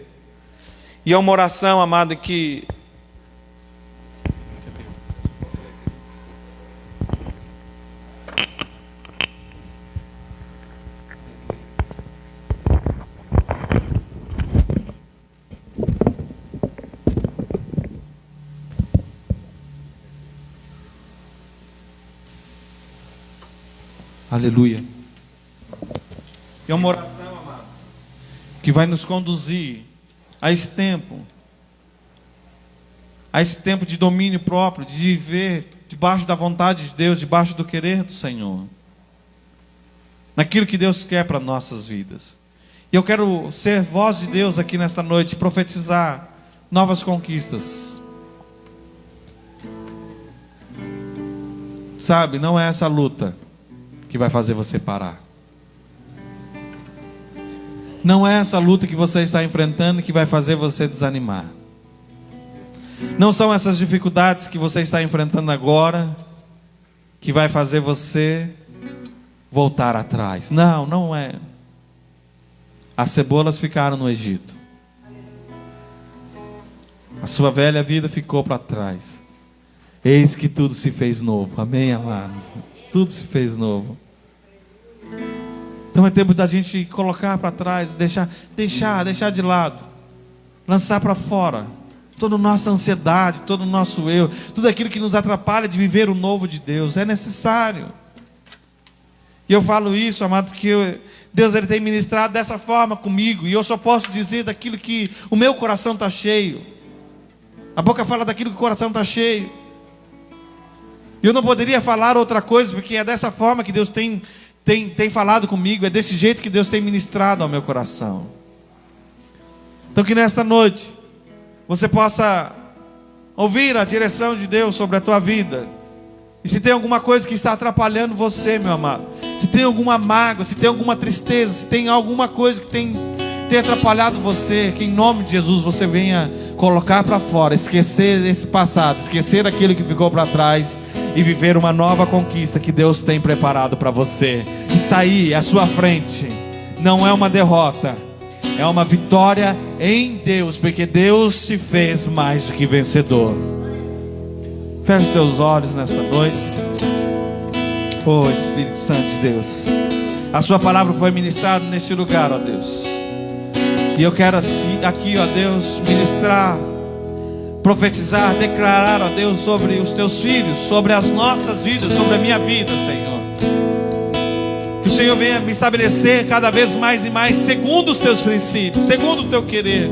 E é uma oração, amado, que aleluia. É uma oração, amado, que vai nos conduzir a esse tempo de domínio próprio, de viver debaixo da vontade de Deus, debaixo do querer do Senhor, naquilo que Deus quer para nossas vidas. E eu quero ser voz de Deus aqui nesta noite, profetizar novas conquistas. Sabe, não é essa luta que vai fazer você parar. Não é essa luta que você está enfrentando que vai fazer você desanimar. Não são essas dificuldades que você está enfrentando agora que vai fazer você voltar atrás. Não, não é. As cebolas ficaram no Egito. A sua velha vida ficou para trás. Eis que tudo se fez novo. Amém, amado? Tudo se fez novo. Então é tempo da gente colocar para trás, deixar de lado, lançar para fora toda a nossa ansiedade, todo o nosso eu, tudo aquilo que nos atrapalha de viver o novo de Deus. É necessário. E eu falo isso, amado, porque Deus ele tem ministrado dessa forma comigo. E eu só posso dizer daquilo que o meu coração está cheio. A boca fala daquilo que o coração está cheio. E eu não poderia falar outra coisa, porque é dessa forma que Deus tem falado comigo. É desse jeito que Deus tem ministrado ao meu coração. Então que nesta noite você possa ouvir a direção de Deus sobre a tua vida. E se tem alguma coisa que está atrapalhando você, meu amado, se tem alguma mágoa, se tem alguma tristeza, se tem alguma coisa que tem atrapalhado você, que em nome de Jesus você venha colocar para fora, esquecer esse passado, esquecer aquilo que ficou para trás e viver uma nova conquista que Deus tem preparado para você. Está aí à sua frente. Não é uma derrota, é uma vitória em Deus, porque Deus se fez mais do que vencedor. Feche os teus olhos nesta noite. Oh Espírito Santo de Deus, a sua palavra foi ministrada neste lugar, ó Deus. E eu quero aqui, ó Deus, ministrar, profetizar, declarar, ó Deus, sobre os teus filhos, sobre as nossas vidas, sobre a minha vida, Senhor. Que o Senhor venha me estabelecer cada vez mais e mais segundo os teus princípios, segundo o teu querer.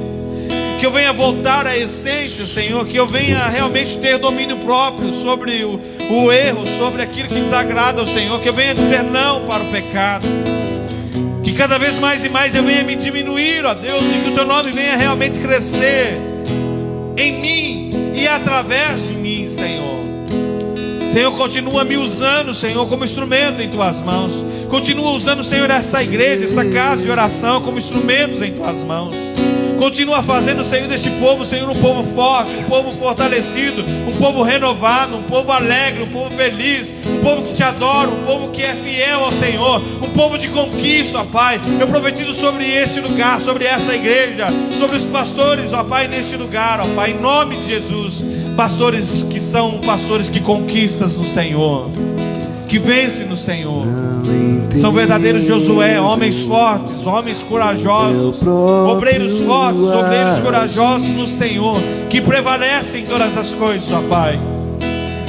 Que eu venha voltar à essência, Senhor. Que eu venha realmente ter domínio próprio sobre o erro, sobre aquilo que desagrada ao Senhor. Que eu venha dizer não para o pecado. Que cada vez mais e mais eu venha me diminuir, ó Deus. E que o teu nome venha realmente crescer em mim e através de mim, Senhor. Senhor, continua me usando, Senhor, como instrumento em tuas mãos. Continua usando, Senhor, esta igreja, essa casa de oração como instrumentos em tuas mãos. Continua fazendo, Senhor, deste povo, Senhor, um povo forte, um povo fortalecido, um povo renovado, um povo alegre, um povo feliz, um povo que te adora, um povo que é fiel ao Senhor, um povo de conquista, ó Pai. Eu profetizo sobre este lugar, sobre esta igreja, sobre os pastores, ó Pai, neste lugar, ó Pai, em nome de Jesus. Pastores que são pastores que conquistam no Senhor, que vencem no Senhor. São verdadeiros Josué, homens fortes, homens corajosos, obreiros fortes, obreiros corajosos no Senhor, que prevalecem em todas as coisas, ó Pai.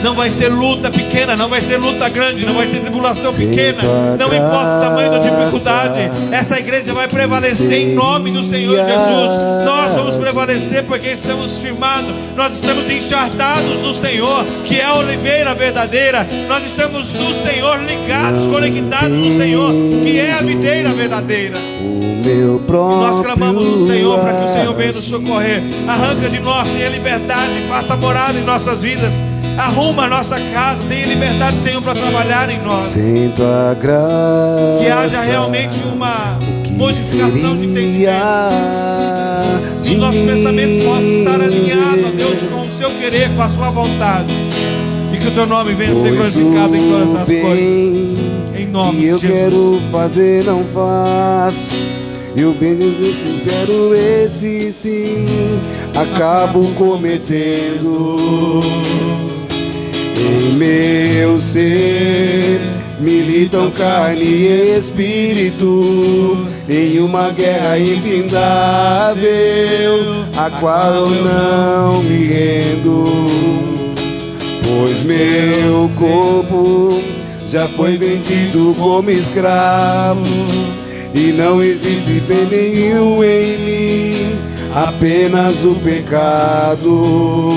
Não vai ser luta pequena, não vai ser luta grande, não vai ser tribulação pequena, não importa o tamanho da dificuldade, essa igreja vai prevalecer em nome do Senhor Jesus. Nós vamos prevalecer porque estamos firmados, nós estamos enchartados no Senhor, que é a oliveira verdadeira. Nós estamos no Senhor, ligados, conectados no Senhor, que é a videira verdadeira. E nós clamamos no Senhor para que o Senhor venha nos socorrer. Arranca de nós, tenha liberdade, faça morada em nossas vidas. Arruma a nossa casa, tenha liberdade, Senhor, para trabalhar em nós. Sinto a graça, que haja realmente uma modificação de entendimento. Que os nossos pensamentos possam estar alinhados, ó Deus, com o seu querer, com a sua vontade. E que o teu nome venha ser glorificado em todas as coisas. Em nome de Jesus. Eu quero fazer, não faço. E o bem que eu quero, esse sim, acabo cometendo. Em meu ser militam carne e espírito, em uma guerra infindável, a qual eu não me rendo. Pois meu corpo já foi vendido como escravo, e não existe bem nenhum em mim, apenas o pecado.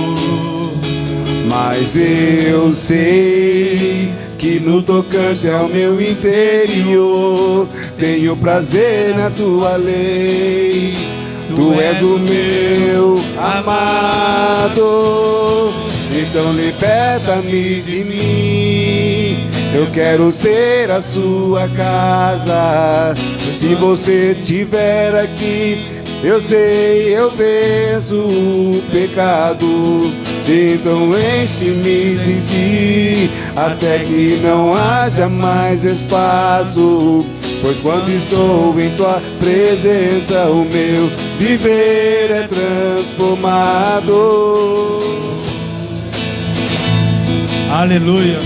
Mas eu sei que no tocante ao meu interior tenho prazer na tua lei. Tu és o meu amado, então liberta-me de mim. Eu quero ser a sua casa. Se você estiver aqui, eu sei, eu venço o pecado. Então enche-me de ti, até que não haja mais espaço. Pois quando estou em tua presença, o meu viver é transformado. Aleluia.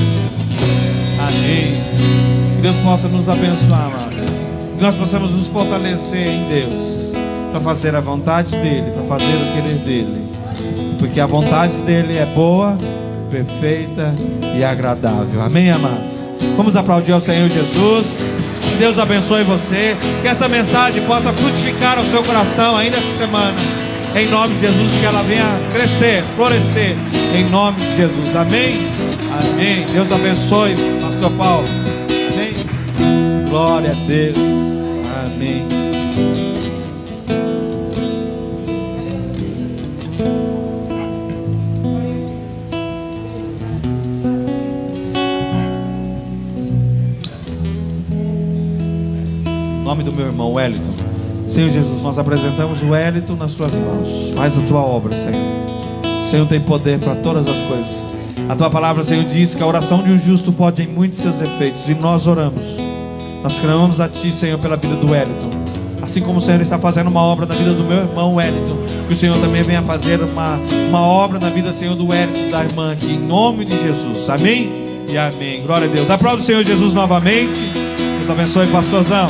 Amém. Que Deus possa nos abençoar, amado. Que nós possamos nos fortalecer em Deus, para fazer a vontade dEle, para fazer o querer dEle. Porque a vontade dEle é boa, perfeita e agradável. Amém, amados? Vamos aplaudir ao Senhor Jesus. Deus abençoe você. Que essa mensagem possa frutificar ao seu coração ainda essa semana. Em nome de Jesus, que ela venha crescer, florescer. Em nome de Jesus. Amém? Amém. Deus abençoe, pastor Paulo. Amém? Glória a Deus. Amém. Em nome do meu irmão Wellington. Senhor Jesus, nós apresentamos o Wellington nas tuas mãos. Faz a tua obra, Senhor. O Senhor tem poder para todas as coisas. A tua palavra, Senhor, diz que a oração de um justo pode em muitos seus efeitos. E nós oramos. Nós clamamos a ti, Senhor, pela vida do Wellington. Assim como o Senhor está fazendo uma obra na vida do meu irmão Wellington, que o Senhor também venha fazer uma obra na vida, Senhor, do Wellington, da irmã aqui, em nome de Jesus. Amém? E amém. Glória a Deus. Aplauda o Senhor Jesus novamente. Deus abençoe, pastorzão.